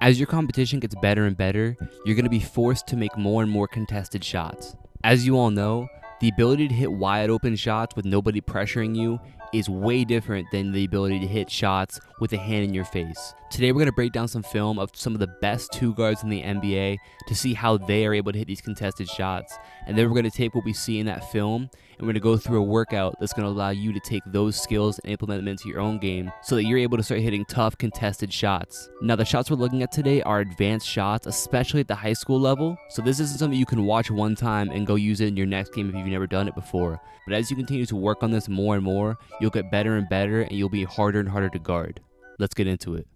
As your competition gets better and better, you're going to be forced to make more and more contested shots. As you all know, the ability to hit wide open shots with nobody pressuring you is way different than the ability to hit shots with a hand in your face. Today we're going to break down some film of some of the best two guards in the NBA to see how they are able to hit these contested shots. And then we're going to take what we see in that film and we're going to go through a workout that's going to allow you to take those skills and implement them into your own game so that you're able to start hitting tough contested shots. Now the shots we're looking at today are advanced shots, especially at the high school level. So this isn't something you can watch one time and go use it in your next game if you've never done it before. But as you continue to work on this more and more, you'll get better and better and you'll be harder and harder to guard. Let's get into it.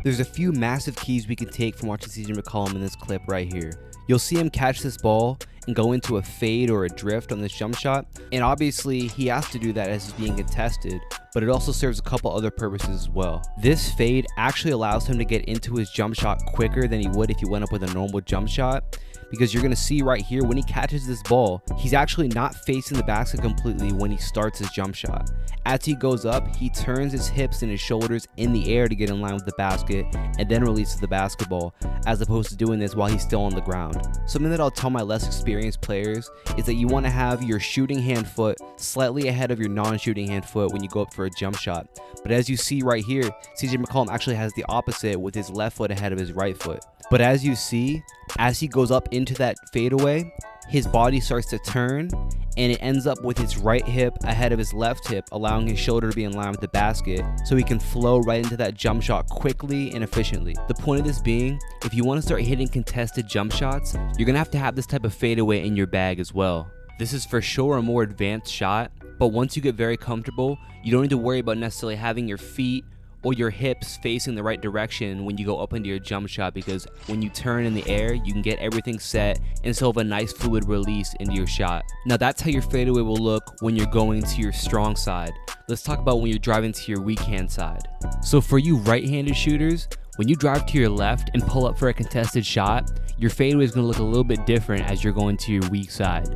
There's a few massive keys we can take from watching CJ McCollum in this clip right here. You'll see him catch this ball and go into a fade or a drift on this jump shot, and obviously he has to do that as he's being contested, but it also serves a couple other purposes as well. This fade actually allows him to get into his jump shot quicker than he would if he went up with a normal jump shot, because you're going to see right here when he catches this ball, he's actually not facing the basket completely when he starts his jump shot. As he goes up, he turns his hips and his shoulders in the air to get in line with the basket and then releases the basketball, as opposed to doing this while he's still on the ground. Something that I'll tell my less experienced players is that you want to have your shooting hand foot slightly ahead of your non-shooting hand foot when you go up for a jump shot. But as you see right here, CJ McCollum actually has the opposite with his left foot ahead of his right foot. But as you see, as he goes up into that fadeaway, his body starts to turn and it ends up with his right hip ahead of his left hip, allowing his shoulder to be in line with the basket so he can flow right into that jump shot quickly and efficiently. The point of this being, if you want to start hitting contested jump shots, you're going to have this type of fadeaway in your bag as well. This is for sure a more advanced shot, but once you get very comfortable, you don't need to worry about necessarily having your feet or your hips facing the right direction when you go up into your jump shot, because when you turn in the air, you can get everything set and still have a nice fluid release into your shot. Now that's how your fadeaway will look when you're going to your strong side. Let's talk about when you're driving to your weak hand side. So for you right-handed shooters, when you drive to your left and pull up for a contested shot, your fadeaway is going to look a little bit different as you're going to your weak side.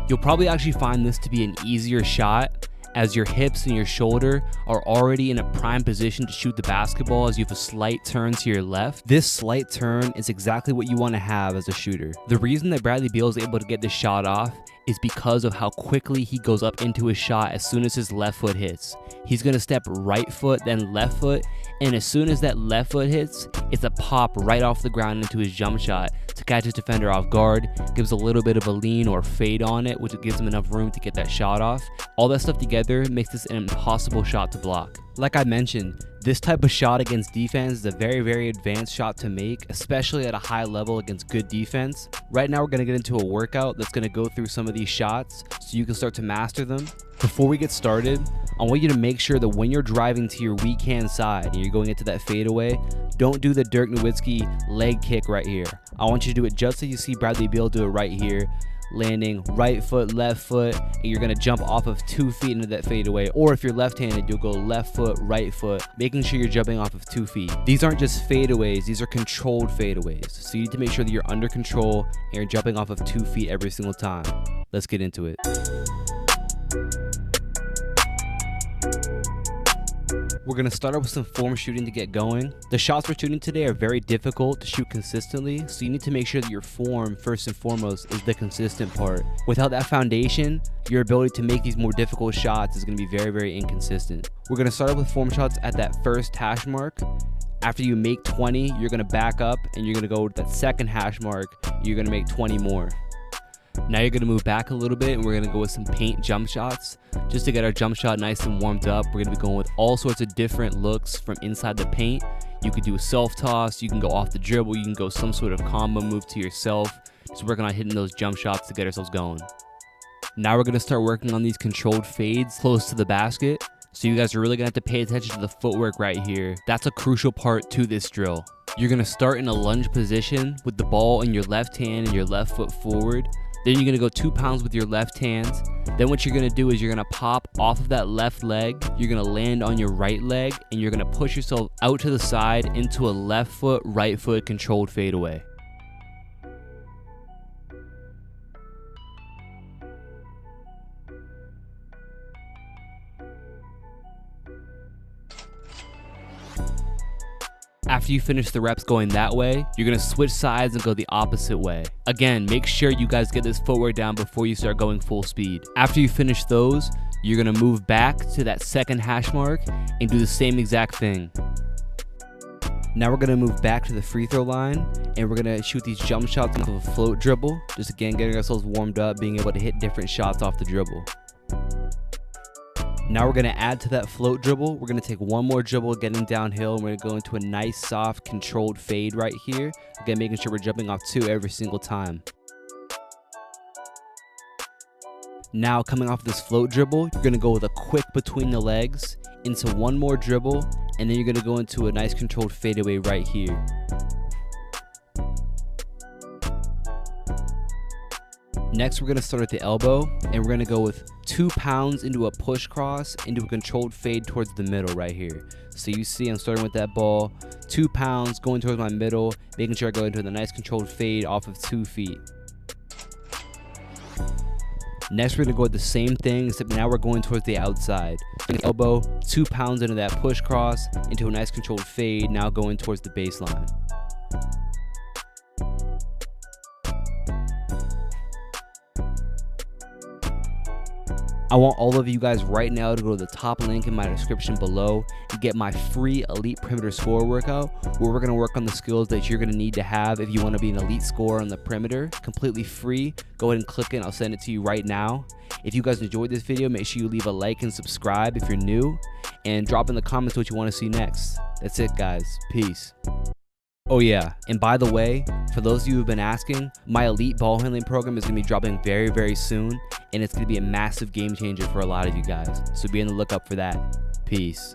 You'll probably actually find this to be an easier shot as your hips and your shoulder are already in a prime position to shoot the basketball as you have a slight turn to your left. This slight turn is exactly what you want to have as a shooter. The reason that Bradley Beal is able to get this shot off is because of how quickly he goes up into his shot as soon as his left foot hits. He's going to step right foot, then left foot, and as soon as that left foot hits, it's a pop right off the ground into his jump shot to catch his defender off guard, gives a little bit of a lean or fade on it, which gives him enough room to get that shot off. All that stuff together makes this an impossible shot to block. Like I mentioned, this type of shot against defense is a very, very advanced shot to make, especially at a high level against good defense. Right now we're going to get into a workout that's going to go through some of these shots so you can start to master them. Before we get started, I want you to make sure that when you're driving to your weak hand side and you're going into that fadeaway, don't do the Dirk Nowitzki leg kick right here. I want you to do it just as you see Bradley Beal do it right here, landing right foot, left foot, and you're going to jump off of 2 feet into that fadeaway. Or if you're left-handed, you'll go left foot, right foot, making sure you're jumping off of 2 feet. These aren't just fadeaways, these are controlled fadeaways. So you need to make sure that you're under control and you're jumping off of 2 feet every single time. Let's get into it. We're going to start off with some form shooting to get going. The shots we're shooting today are very difficult to shoot consistently, so you need to make sure that your form, first and foremost, is the consistent part. Without that foundation, your ability to make these more difficult shots is going to be very, very inconsistent. We're going to start off with form shots at that first hash mark. After you make 20, you're going to back up and you're going to go to that second hash mark. You're going to make 20 more. Now you're going to move back a little bit and we're going to go with some paint jump shots. Just to get our jump shot nice and warmed up, we're going to be going with all sorts of different looks from inside the paint. You could do a self-toss, you can go off the dribble, you can go some sort of combo move to yourself. Just working on hitting those jump shots to get ourselves going. Now we're going to start working on these controlled fades close to the basket. So you guys are really going to have to pay attention to the footwork right here. That's a crucial part to this drill. You're going to start in a lunge position with the ball in your left hand and your left foot forward. Then you're going to go 2 pounds with your left hand. Then what you're going to do is you're going to pop off of that left leg. You're going to land on your right leg and you're going to push yourself out to the side into a left foot, right foot controlled fadeaway. After you finish the reps going that way, you're gonna switch sides and go the opposite way. Again, make sure you guys get this footwork down before you start going full speed. After you finish those, you're gonna move back to that second hash mark and do the same exact thing. Now we're gonna move back to the free throw line and we're gonna shoot these jump shots off of a float dribble. Just again, getting ourselves warmed up, being able to hit different shots off the dribble. Now we're gonna add to that float dribble. We're gonna take one more dribble getting downhill and we're gonna go into a nice soft controlled fade right here. Again, making sure we're jumping off 2 every single time. Now coming off this float dribble, you're gonna go with a quick between the legs into one more dribble, and then you're gonna go into a nice controlled fadeaway right here. Next, we're gonna start at the elbow, and we're gonna go with 2 pounds into a push cross, into a controlled fade towards the middle right here. So you see I'm starting with that ball, 2 pounds going towards my middle, making sure I go into the nice controlled fade off of 2 feet. Next, we're gonna go with the same thing, except now we're going towards the outside. Elbow, 2 pounds into that push cross, into a nice controlled fade, now going towards the baseline. I want all of you guys right now to go to the top link in my description below and get my free elite perimeter score workout, where we're gonna work on the skills that you're gonna need to have if you wanna be an elite scorer on the perimeter. Completely free. Go ahead and click it. I'll send it to you right now. If you guys enjoyed this video, make sure you leave a like and subscribe if you're new, and drop in the comments what you wanna see next. That's it, guys. Peace. Oh yeah, and by the way, for those of you who've been asking, my elite ball handling program is going to be dropping very, very soon, and it's going to be a massive game changer for a lot of you guys. So be on the lookout for that. Peace.